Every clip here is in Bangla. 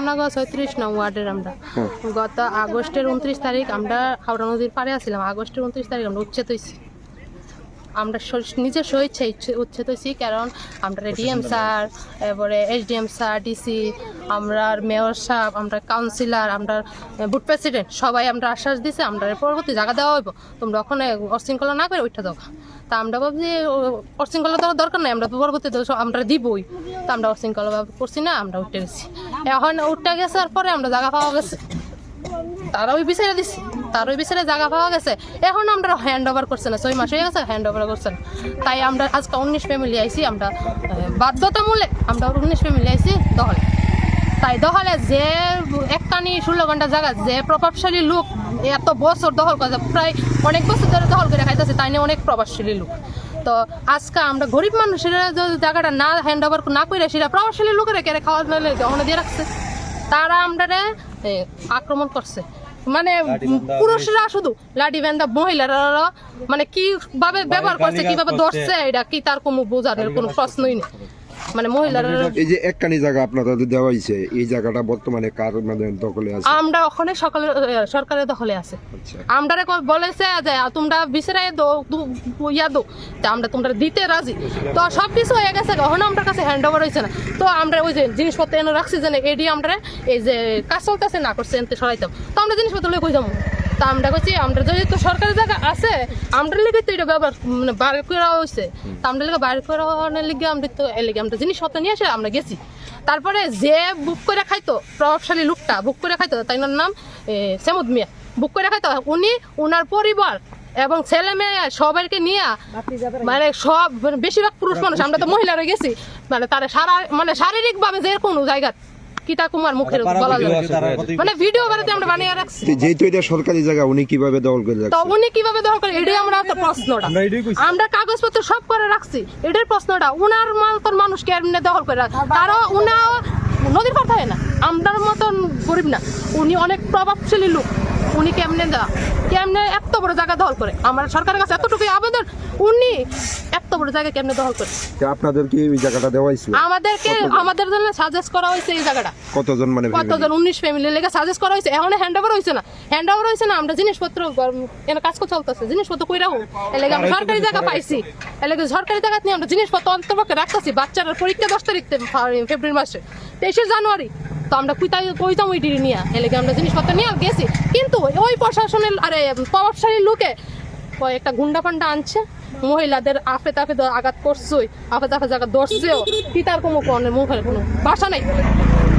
রামনাগর 36 নং ওয়ার্ডের আমরা গত আগস্টের 29 তারিখ আমরা হাওড়া নদীর পাড়ে আছিলাম। আগস্টের 29 তারিখ আমরা উচ্ছেদ হয়েছি। আমরা নিজের স্বেচ্ছায় উচ্ছেদ হয়েছি, কারণ আমরা ডিএম স্যার, এরপরে এসডিএম স্যার, ডিসি, আমরা মেয়র সাহেব, আমরা কাউন্সিলর, আমরা বুথ প্রেসিডেন্ট সবাই আমরা আশ্বাস দিছে আমরা পরবর্তী জায়গা দেওয়া হইব, তোমরা ওখানে অশৃঙ্খলা না করে ওইটা দাও। তা আমরা ভাবছি অশৃঙ্খলা দেওয়ার দরকার নেই, আমরা পরবর্তী আমরা দিবই। তো আমরা অশৃঙ্খলা করছি না, আমরা উঠে গেছি। এখন উঠে গেছে আর পরে আমরা জায়গা পাওয়া গেছে, তারা ওই বিচারে দিচ্ছে, তার ওই বিচারে জায়গা পাওয়া গেছে। এখন আমরা হ্যান্ড ওভার করছে না, 6 মাস হয়ে গেছে হ্যান্ড ওভার করছে না। তাই আমরা আজকে 19 ফ্যামিলি আইছি, আমরা বাধ্যতামূলক আমরা 19 ফ্যামিলি আইছি দহলে। তাই দহলে যে একটানি 16 ঘন্টা জায়গা, যে প্রভাবশালী লোক এত বছর দখল করে, প্রায় অনেক বছর ধরে দখল করে খাইতেছে, তাই নিয়ে অনেক প্রভাবশালী লোক। তো আজকে আমরা গরিব মানুষেরা যদি জায়গাটা না হ্যান্ড ওভার না করে, সেটা প্রভাবশালী লোকেরা কেড়ে খাওয়া দহনে দিয়ে রাখছে। তারা আমরা আক্রমণ করছে, মানে পুরুষরা শুধু লাঠি বান্ধা, মহিলারা মানে কিভাবে ব্যবহার করছে, কিভাবে ধরছে, এটা কি তার কোনো বোঝানোর কোনো প্রশ্নই নেই। মানে মহিলারা এই যে একখানি জায়গা আপনাদের দেওয়া হয়েছে, এই জায়গাটা বর্তমানে কার মানে দখলে আছে? আমরা ওখানে সরকারের দখলে আছে। আমরা বলেছে যে তোমরা বিচারে ইয়া দো, আমরা তোমরা দিতে রাজি। তো সবকিছু হয়ে গেছে, এখন আমার কাছে হ্যান্ড ওভার হয়েছে না। তো আমরা ওই যে জিনিসপত্র এনে রাখছি, যে এডি আমরা এই যে কাজ চলতেছে না করছে এনতে সরাইতাম, তো আমরা জিনিসপত্র লই কই যাবো। তা আমরা কইছি আমরা যদি তো সরকারি জায়গা আছে, আমরা লিগে তো এটা ব্যবহার মানে বার করা হয়েছে, তা আমরা লিগে বার করানোর লিগে আমরা তো এর লিগে আমরা জিনিসপত্র নিয়ে এসে আমরা গেছি। তারপরে যে বুক করে খাইতো, প্রভাবশালী লোকটা বুক করে খাইতো, তাই নাম সেমুদ মিয়া, বুক করে খাইতো, উনি ওনার পরিবার এবং ছেলে মেয়ে সবাইকে নিয়ে, মানে সব বেশিরভাগ পুরুষ মানুষ, আমরা তো মহিলারা গেছি, মানে তারা মানে শারীরিকভাবে যে কোনো জায়গা কিতা কুমার মুখের বলা যাবে, মানে ভিডিও বানাতে আমরা বানিয়ে রাখছি। যেহেতু এটা সরকারি জায়গা, উনি কিভাবে দখল করে রাখছে? তো উনি কিভাবে দখল করে, এটাই আমরা প্রশ্নটা, আমরা কাগজপত্র সব করে রাখছি, এটার প্রশ্নটা উনার মানুষ কেমনে দখল করে রাখে। তারা উনা নদীর পার থাকে না, আমরার মতন গরিব না, উনি অনেক প্রভাবশালী লোক, উনি কেমনে এত বড় জায়গা দখল করে। আমার সরকারের কাছে এতটুকুই আবেদন, উনি এত বড় জায়গা কেমনে দখল করে। আপনাদের কি এই জায়গাটা দেওয়া হয়েছিল? আমাদের জন্য সাজেস্ট করা হয়েছে এই জায়গাটা। কতজন? মানে 19 ফ্যামিলি লেগে সাজেস্ট করা হয়েছে। এখন হ্যান্ড ওভার হয়েছে না, হ্যান্ড ওভার হয়েছে না, আমরা জিনিসপত্র এনে কাজ করে চলতেছে, জিনিসপত্র কই রাখবো, এর লাগে আমরা সরকারি জায়গা পাইছি, এর লাগে সরকারি জায়গা নিয়ে আমরা জিনিসপত্র অন্তর্ভুক্ত রাখতেছি। বাচ্চারা পরীক্ষা 10 তারিখ ফেব্রুয়ারি মাসে, 23 জানুয়ারি, তো আমরা কইতাম ওই ডিগ্রি নিয়ে, এর লাগে আমরা জিনিসপত্র নিয়ে গেছি। কিন্তু ওই প্রশাসনের প্রভাবশালী লোকে একটা গুন্ডা পান্ডা আনছে, মহিলাদের আফে তাফে আঘাত করছই, আফে তাফে জায়গা ধরছেও, কি তার কোনো মুখের কোনো ভাষা নাই,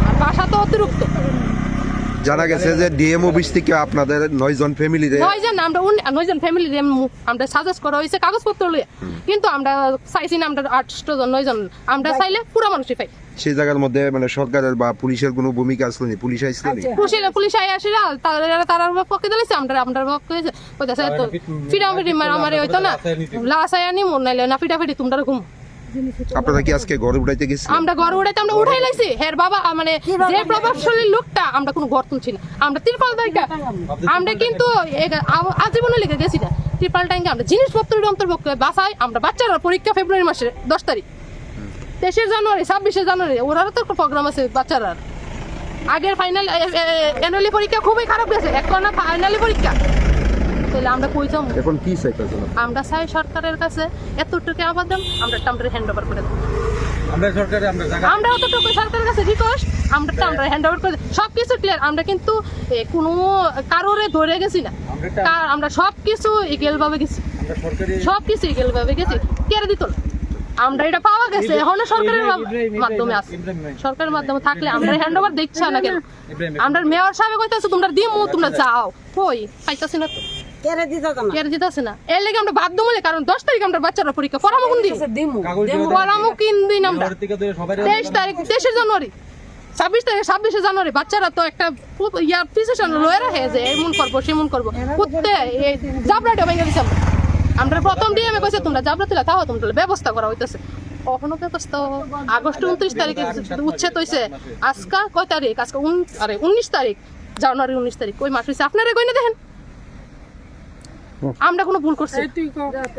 আর ভাষা তো অতিরিক্ত। জানা গেছে যে ডিএম অফিস থেকে আপনাদের 9 জন ফ্যামিলি, 9 জন আমরা 9 জন ফ্যামিলি আমরা সাজেস্ট করা হয়েছে কাগজপত্র লইয়া, কিন্তু আমরা চাইছি না আমরা 8 জন 9 জন, আমরা চাইলে পুরো মানুষই পাই। সেই জায়গার মধ্যে মানে সরকারের বা পুলিশের কোনো ভূমিকা আসলো না? পুলিশ আসলো না? পুলিশ আসে না, তার পক্ষে দিয়েছে, আমরা পক্ষে কইতাছে তো ফিডাফিডি মারামারি হইতো না, লাসায়ানি মন নাইলে না ফিডাফিডি তোমরা ঘুম। আপনারা কি আজকে ঘর উঠাইতে গেছেন? আমরা ঘর উঠাইতে আমরা উঠাই লাইছি। হের বাবা মানে যে প্রভাবশালী লোকটা, আমরা কোনো ঘর তুলছি না, আমরা তিরপাল দাইকা আমরা কিন্তু আজীবনে লেগে গেছি না, তিরপাল টাইঙ্গে আমরা জিনিসপত্রের অন্তর্ভুক্ত বাসায়। আমরা বাচ্চারা পরীক্ষা ফেব্রুয়ারি মাসের 10 তারিখ, 23 জানুয়ারি, 26 জানুয়ারি, ওরারও তো প্রোগ্রাম আছে বাচ্চারা। আগের ফাইনাল অ্যানুয়ালি পরীক্ষা খুবই খারাপ গেছে, এখন না ফাইনালি পরীক্ষা, তাহলে আমরা কই যাব? এখন কি চাইতেছেন? আমরা চাই সরকারের কাছে এতটুকু আবেদন, আমরা হ্যান্ড ওভার করে দেব। আমরা অতটুকু সরকারের কাছে রিকোয়েস্ট, আমরা হ্যান্ড ওভার করে সবকিছু ক্লিয়ার। আমরা কিন্তু কোনো কারোরে ধরে গেছি না, আমরা সবকিছু ইগেল ভাবে গেছি, সবকিছু ইগেল ভাবে গেছি, কেড়ে দিত না। আমরা এটা পাওয়া গেছে, এখন সরকারের মাধ্যমে আছে, সরকারের মাধ্যমে থাকলে আমরা হ্যান্ড ওভার দিচ্ছি না কেন? আমরা মেয়র সাহেব কইতাছে তোমরা দিমু, তোমরা যাও, কই পাইতাছি না তো, কেড়ে দিতেছে না। এর লাগে আমরা বাধ্য বলে, কারণ 10 তারিখ আমরা বাচ্চারা পরীক্ষা, পড়ামো কোন দিন, পড়ামো কিন দিন আমরা 23 তারিখ, 23 জানুয়ারি, 26 জানুয়ারি। বাচ্চারা তো একটা ফিজিশিয়ান লয়ে রাখে যে এমন করবো সেমন করবো, করতে জাবরাটা ভেঙে দিচ্ছে। আমরা প্রথম ডিএমে কইছে তোমরা জাবরা তুলা তাও তোমরা ব্যবস্থা করা হইতেছে, কখনো ব্যবস্থা। আগস্ট 29 তারিখে উচ্ছেদ হইছে, আজকা কয় তারিখ? আজকে 19 তারিখ, জানুয়ারি 19 তারিখ, ওই মাস হইছে। আপনারা কই না দেখেন আমরা কোনো ভুল করছি?